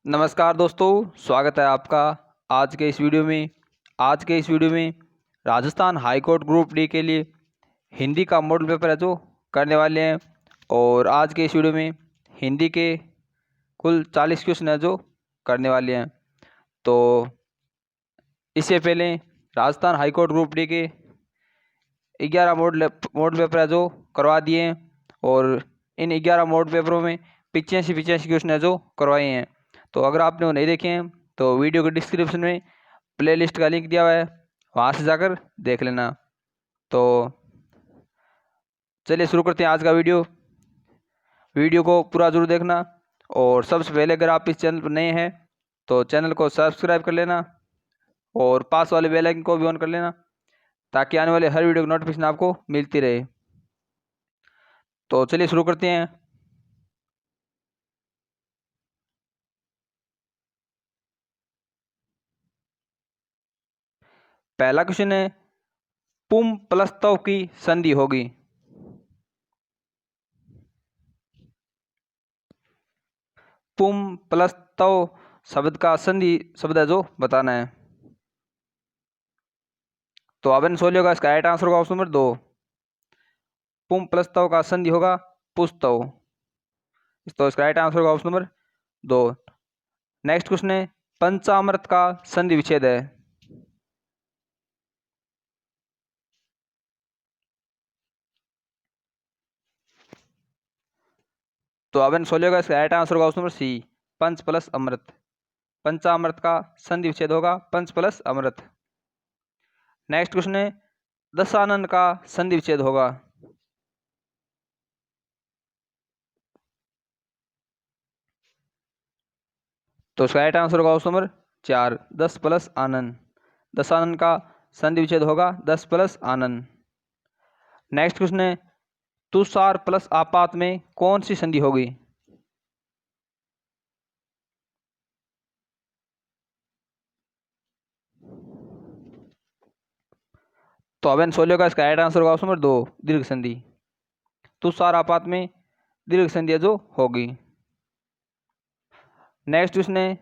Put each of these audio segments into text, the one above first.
नमस्कार दोस्तों, स्वागत है आपका आज के इस वीडियो में Rajasthan high court group D के लिए हिंदी का मॉडल पेपर है जो करने वाले हैं। और आज के इस वीडियो में हिंदी के कुल 40 क्वेश्चन है जो करने वाले हैं। तो इससे पहले Rajasthan high court group D के 11 मॉडल पेपर है जो करवा दिए हैं। और इन 11 मॉडल पेपरों में 85 क्वेश्चन है जो करवाए हैं। तो अगर आपने वो नहीं देखे हैं तो वीडियो के डिस्क्रिप्शन में प्लेलिस्ट का लिंक दिया हुआ है, वहाँ से जाकर देख लेना। तो चलिए शुरू करते हैं आज का वीडियो को पूरा जरूर देखना। और सबसे पहले अगर आप इस चैनल पर नए हैं तो चैनल को सब्सक्राइब कर लेना और पास वाले बेल आइकन को भी ऑन कर लेना ताकि आने वाले हर वीडियो की नोटिफिकेशन आपको मिलती रहे। तो चलिए शुरू करते हैं। पहला क्वेश्चन है, पुम प्लस तव की संधि होगी। पुम प्लस तव शब्द का संधि शब्द है जो बताना है। तो ऑप्शन 16 होगा, इसका राइट आंसर होगा ऑप्शन नंबर 2। पुम प्लस तव का संधि होगा पुस्तव। तो इसका राइट आंसर होगा ऑप्शन नंबर 2। नेक्स्ट क्वेश्चन है, पंचामृत का संधि विच्छेद है। तो ऑप्शन 16 होगा, इसका राइट आंसर होगा ऑप्शन नंबर सी, पंच प्लस अमृत। पंचामृत का संधि विच्छेद होगा पंच प्लस अमृत। नेक्स्ट क्वेश्चन है, दशानन का संधि विच्छेद होगा। तो इसका राइट आंसर होगा ऑप्शन नंबर 4, 10 प्लस आनन। दशानन का संधि विच्छेद होगा 10 प्लस आनन। नेक्स्ट क्वेश्चन है, तुषार प्लस आपात में कौन सी संधि होगी। तो ऑप्शन 16 का इसका राइट आंसर होगा ऑप्शन नंबर 2, दीर्घ संधि। तुषार आपात में दीर्घ संधि जो होगी। नेक्स्ट क्वेश्चन है,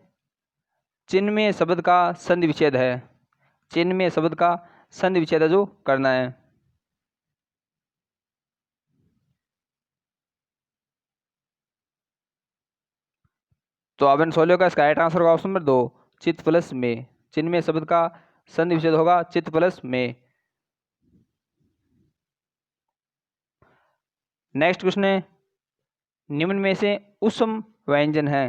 चिन्मय शब्द का संधि विच्छेद है। चिन्मय शब्द का संधि विच्छेद जो करना है। तो ऑप्शन 16 का इसका राइट आंसर होगा ऑप्शन नंबर 2, चित प्लस में। चिन्मय शब्द का संधि विच्छेद होगा चित प्लस में। नेक्स्ट क्वेश्चन है, निम्न में से उसम व्यंजन है।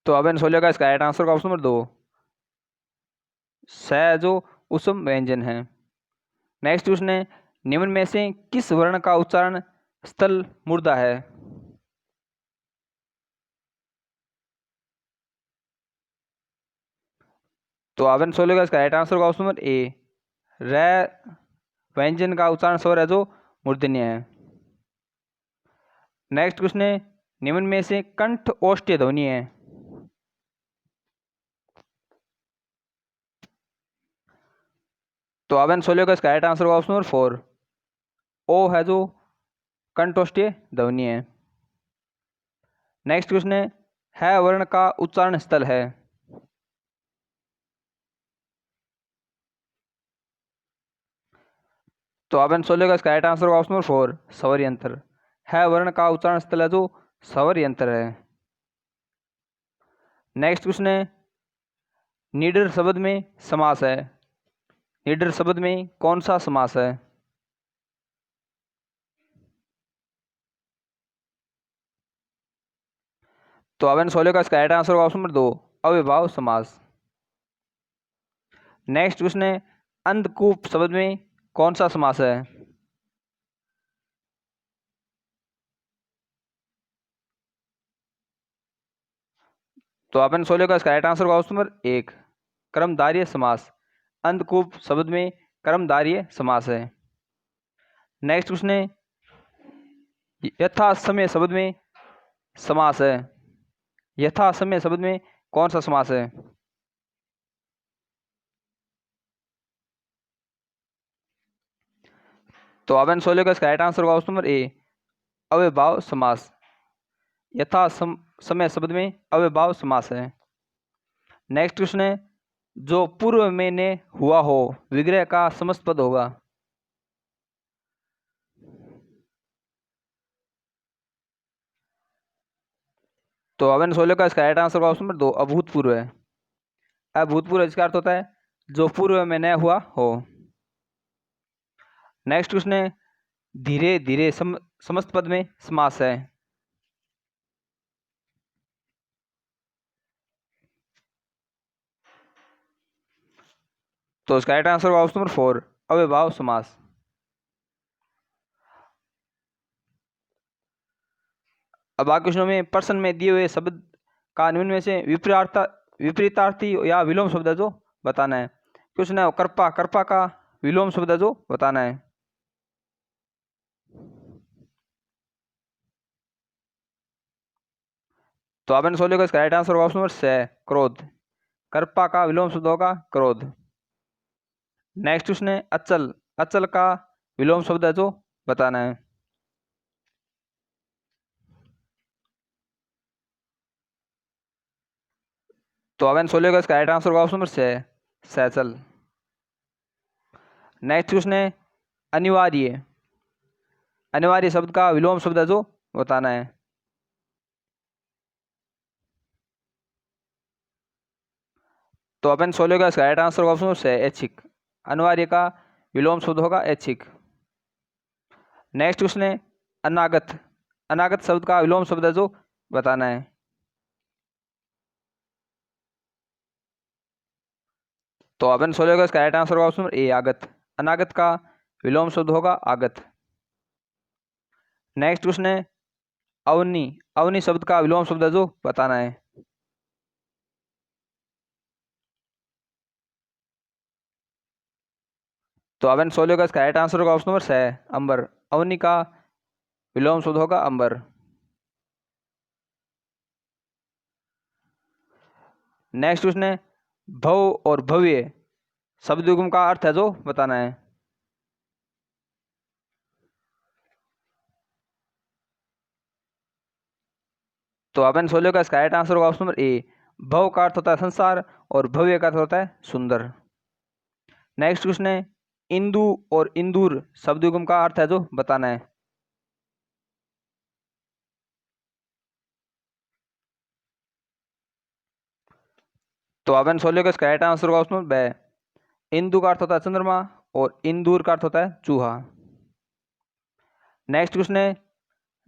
तो ऑप्शन 16 का इसका राइट आंसर होगा ऑप्शन नंबर 2, स जो उसम व्यंजन है। नेक्स्ट क्वेश्चन है, निम्न में से किस वर्ण का उच्चारण स्थल मुर्दा है। तो ऑप्शन 16 का इसका राइट आंसर होगा ऑप्शन नंबर ए, र व्यंजन का उच्चारण स्वर है जो मूर्धन्य है। नेक्स्ट क्वेश्चन है, निम्न में से कंठ ओष्ठ्य ध्वनि है। तो ऑप्शन 16 का इसका राइट आंसर होगा ऑप्शन नंबर 4, ओ है जो कंठोष्ठीय ध्वनि है। नेक्स्ट क्वेश्चन है वर्ण का उच्चारण स्थल है। तो ऑप्शन 16 का इसका राइट आंसर होगा ऑप्शन नंबर 4, स्वर यंत्र। है वर्ण का उच्चारण स्थल है जो स्वर यंत्र है। नेक्स्ट क्वेश्चन है, निडर शब्द में समास है। निडर शब्द में कौन सा समास है। तो ऑप्शन 16 का इसका राइट आंसर होगा ऑप्शन नंबर 2, अव्ययभाव समास। नेक्स्ट क्वेश्चन है, अंधकूप शब्द में कौन सा समास है। तो ऑप्शन 16 का इसका राइट आंसर होगा ऑप्शन नंबर 1, कर्मधारय समास। अंधकूप शब्द में कर्मधारय समास है। नेक्स्ट क्वेश्चन है, यथा समय शब्द में समास है। यथा समय शब्द में कौन सा समास है। तो ऑप्शन 16 का इसका राइट आंसर होगा ऑप्शन नंबर ए, अव्ययभाव समास। यथा समय शब्द में अव्ययभाव समास है। नेक्स्ट क्वेश्चन है, जो पूर्व में ने हुआ हो विग्रह का समस्त पद होगा। तो अवन सोले का इसका राइट आंसर होगा ऑप्शन नंबर 2 अभूतपूर्व है। अभूतपूर्व इसका अर्थ होता है जो पूर्व में न हुआ हो। नेक्स्ट क्वेश्चन है, धीरे धीरे समस्त पद में समास है। तो इसका राइट आंसर होगा ऑप्शन नंबर 4 अव्ययभाव समास। अब आगे क्वेश्चन में प्रश्न में दिए हुए शब्द का निम्न में से विपरीतार्थी या विलोम शब्द है जो बताना है। क्वेश्चन है कृपा, कृपा का विलोम शब्द है जो बताना है। तो आपने सोल्व इसका राइट आंसर होगा ऑप्शन नंबर 6 क्रोध। कृपा का विलोम शब्द होगा क्रोध। नेक्स्ट क्वेश्चन है अचल, अचल का विलोम शब्द है जो बताना है। तो आपने सोल्व इसका राइट आंसर होगा option number 6 satchel. Next question है अनिवार्य, अनिवार्य शब्द का विलोम शब्द है जो बताना है। तो अपन सोल्व का इसका राइट आंसर होगा ऑप्शन नंबर 6 ऐच्छिक। अनिवार्य का विलोम शब्द होगा ऐच्छिक। नेक्स्ट क्वेश्चन है अनागत, अनागत शब्द का विलोम शब्द है जो बताना है। तो अपन सोल्व का इसका राइट आंसर होगा ऑप्शन नंबर ए आगत। अनागत का विलोम शब्द होगा आगत। नेक्स्ट क्वेश्चन है अवनी, अवनी शब्द का विलोम शब्द है जो बताना है। तो अपन सोल्व का इसका राइट आंसर होगा ऑप्शन नंबर 6 अंबर। अवनी का विलोम शब्द होगा अंबर। नेक्स्ट क्वेश्चन है भव और भव्य शब्द युग्म का अर्थ है जो बताना है। तो अपन सोल्व का इसका राइट आंसर होगा ऑप्शन नंबर ए भव का अर्थ होता है संसार और भव्य का अर्थ होता है सुंदर। नेक्स्ट क्वेश्चन है इंदु और इंदूर शब्द युग्म का अर्थ है जो बताना है। तो अपन सोल्व का इसका राइट आंसर होगा ऑप्शन नंबर बी इंदु का अर्थ होता है चंद्रमा और इंदूर का अर्थ होता है चूहा। नेक्स्ट क्वेश्चन है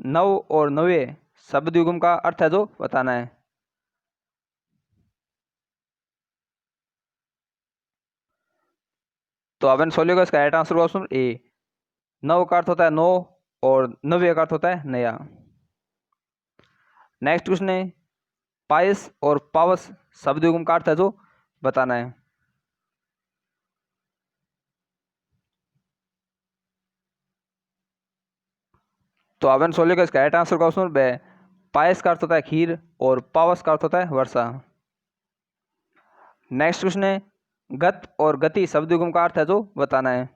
नव और नवे शब्द युग्म का अर्थ है जो बताना है। तो अपन सोल्व का इसका राइट आंसर होगा ऑप्शन नंबर ए नव का अर्थ होता है नो और नवे का अर्थ होता है नया। नेक्स्ट क्वेश्चन है पायस और पावस शब्द युग्म का अर्थ है जो बताना है। तो अपन सोल्व का इसका राइट आंसर होगा ऑप्शन नंबर बी पायस का अर्थ होता है खीर और पावस का अर्थ होता है वर्षा। नेक्स्ट क्वेश्चन है गत और गति शब्द युग्म का अर्थ है जो बताना है।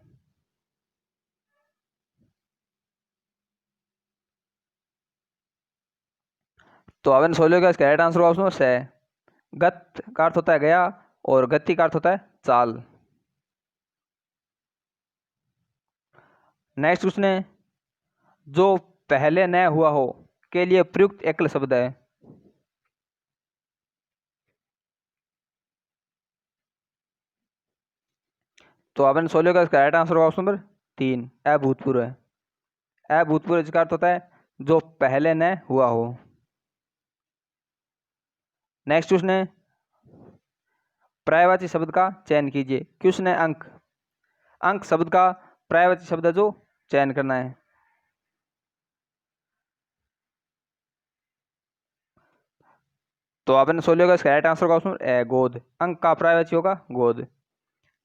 तो अपन सोल्व का इसका राइट आंसर होगा ऑप्शन नंबर सी गत का अर्थ होता है गया और गति का अर्थ होता है चाल। नेक्स्ट क्वेश्चन है जो पहले न हुआ हो के लिए प्रयुक्त एकल शब्द है। तो अपन सोल्व का इसका राइट आंसर होगा ऑप्शन नंबर 3 अभूतपूर्व है। अभूतपूर्व इसका अर्थ होता है जो पहले न हुआ हो। नेक्स्ट क्वेश्चन है पर्यायवाची शब्द का चयन कीजिए। क्वेश्चन है अंक, अंक शब्द का पर्यायवाची शब्द है जो चयन करना है। तो आपने सोल्व का इसका राइट आंसर होगा ऑप्शन ए गोद। अंक का पर्यायवाची होगा गोद।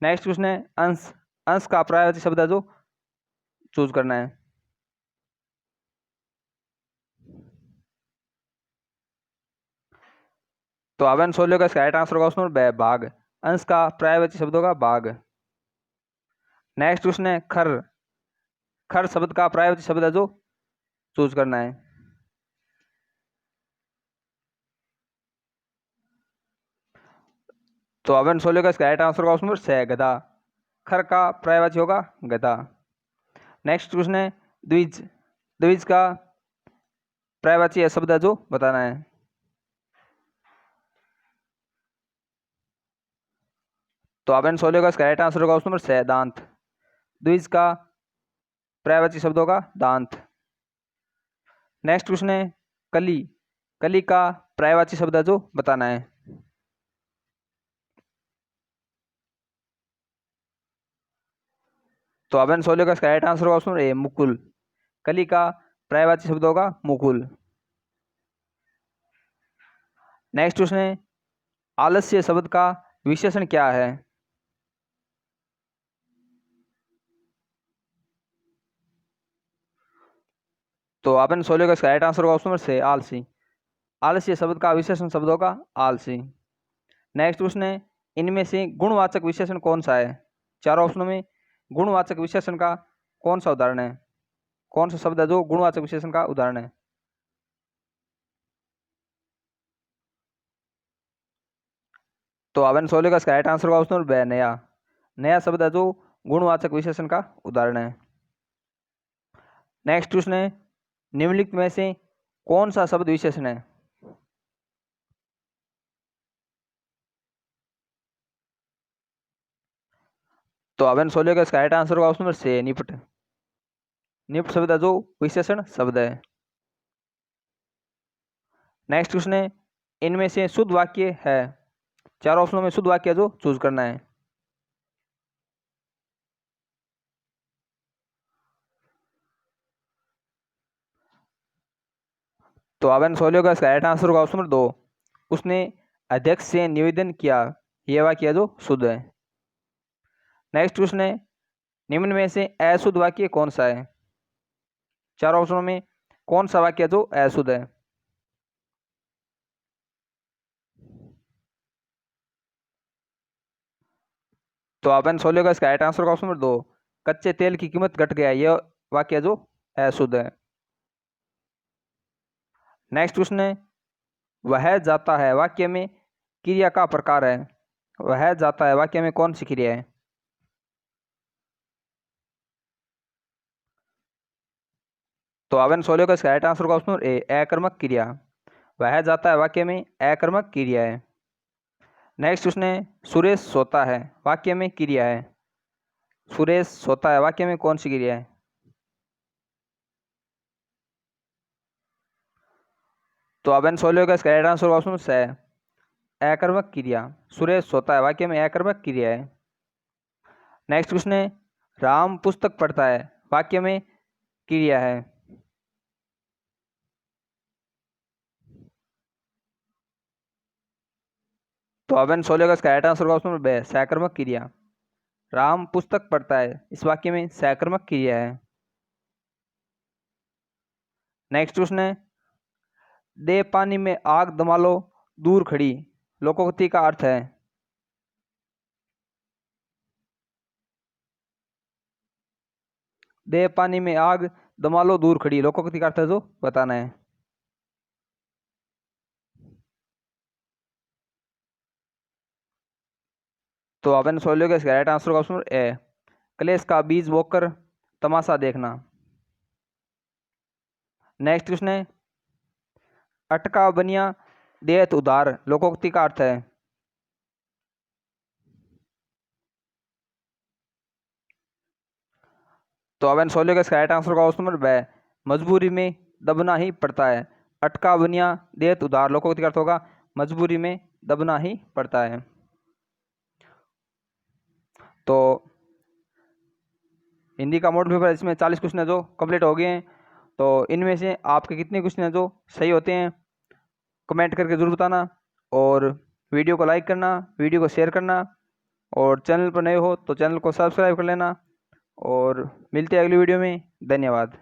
नेक्स्ट क्वेश्चन है अंश, अंश का पर्यायवाची शब्द है जो चूज करना है। तो आपने सोल्व का इसका राइट आंसर होगा ऑप्शन बी भाग। अंश का पर्यायवाची शब्द होगा भाग। नेक्स्ट क्वेश्चन है खर, खर शब्द का पर्यायवाची शब्द है जो चूज करना है। तो अवन सोले का इसका राइट आंसर होगा ऑप्शन नंबर से गधा। खर का पर्यायवाची होगा गधा। नेक्स्ट क्वेश्चन है द्विज। द्विज का पर्यायवाची शब्द है जो बताना है। तो अवन सोले का इसका राइट आंसर होगा ऑप्शन नंबर से दांत। द्विज का पर्यायवाची शब्द होगा दांत। नेक्स्ट क्वेश्चन है कली। कली का पर्यायवाची शब्द है जो बताना है। तो अवन सोले का इसका राइट आंसर होगा ऑप्शन ए मुकुल। कली का पर्यायवाची शब्द होगा मुकुल। नेक्स्ट क्वेश्चन है आलस्य शब्द का विशेषण क्या है। तो अवन सोले का इसका राइट आंसर होगा ऑप्शन नंबर से आलसी। आलस्य शब्द का विशेषण शब्द होगा आलसी। नेक्स्ट क्वेश्चन है इनमें से गुणवाचक विशेषण कौन सा है। चारों ऑप्शनों में गुणवाचक विशेषण का कौन सा उदाहरण है। कौन सा शब्द है जो गुणवाचक विशेषण का उदाहरण है। तो अवन सोले का इसका राइट आंसर होगा ऑप्शन नंबर नया। नया शब्द है जो गुणवाचक विशेषण का उदाहरण है। नेक्स्ट क्वेश्चन है निम्नलिखित में से कौन सा शब्द विशेषण है। तो अवन सोले का इसका राइट आंसर होगा ऑप्शन नंबर से निपट। निपट शब्द है जो विशेषण शब्द है। नेक्स्ट क्वेश्चन है इनमें से शुद्ध वाक्य है। चार ऑप्शनों में शुद्ध वाक्य जो चूज करना है। तो अवन सोले का इसका राइट आंसर होगा ऑप्शन नंबर 2। उसने अध्यक्ष से निवेदन किया। यह वाक्य जो शुद्ध है। नेक्स्ट क्वेश्चन है निम्न में से अशुद्ध वाक्य कौन सा है। चार ऑप्शनों में कौन सा वाक्य जो अशुद्ध है। तो अवन सोले का इसका राइट आंसर होगा ऑप्शन नंबर 2। कच्चे तेल की कीमत घट गया। यह वाक्य जो अशुद्ध है। नेक्स्ट क्वेश्चन है वह जाता है वाक्य में क्रिया का प्रकार है। वह जाता है वाक्य में कौन सी क्रिया है। तो अवन सोले का इसका राइट आंसर होगा ऑप्शन नंबर ए अकर्मक क्रिया। वह जाता है वाक्य में अकर्मक क्रिया है। नेक्स्ट क्वेश्चन है सुरेश सोता है वाक्य में क्रिया है। सुरेश सोता है वाक्य में कौन सी क्रिया है। तो अवन सोले का इसका राइट आंसर होगा ऑप्शन से अकर्मक क्रिया। सुरेश सोता है वाक्य में अकर्मक क्रिया है। नेक्स्ट क्वेश्चन है राम पुस्तक पढ़ता है वाक्य में क्रिया है। तो अवन सोले का इसका राइट आंसर होगा ऑप्शन नंबर बी सकर्मक क्रिया। राम पुस्तक पढ़ता है इस वाक्य में सकर्मक क्रिया है। नेक्स्ट क्वेश्चन है दे पानी में आग दमालो दूर खड़ी लोकोक्ति का अर्थ है। दे पानी में आग दमालो दूर खड़ी लोकोक्ति का अर्थ है जो बताना है। तो अपन सोल्यूशन का इसका राइट आंसर होगा ऑप्शन ए क्लेश का बीज बोकर तमाशा देखना। नेक्स्ट क्वेश्चन है अटका बनिया देत उधार लोकोक्ति का अर्थ है। तो अपन सोल्यूशन का इसका राइट आंसर होगा ऑप्शन नंबर बी मजबूरी में दबना ही पड़ता है। अटका बनिया देत उधार लोकोक्ति का अर्थ होगा मजबूरी में दबना ही पड़ता है। तो हिंदी का मॉडल पेपर इसमें 40 क्वेश्चन है जो कंप्लीट हो गए हैं। तो इनमें से आपके कितने क्वेश्चन हैं जो सही होते हैं कमेंट करके ज़रूर बताना। और वीडियो को लाइक करना, वीडियो को शेयर करना, और चैनल पर नए हो तो चैनल को सब्सक्राइब कर लेना। और मिलते हैं अगली वीडियो में। धन्यवाद।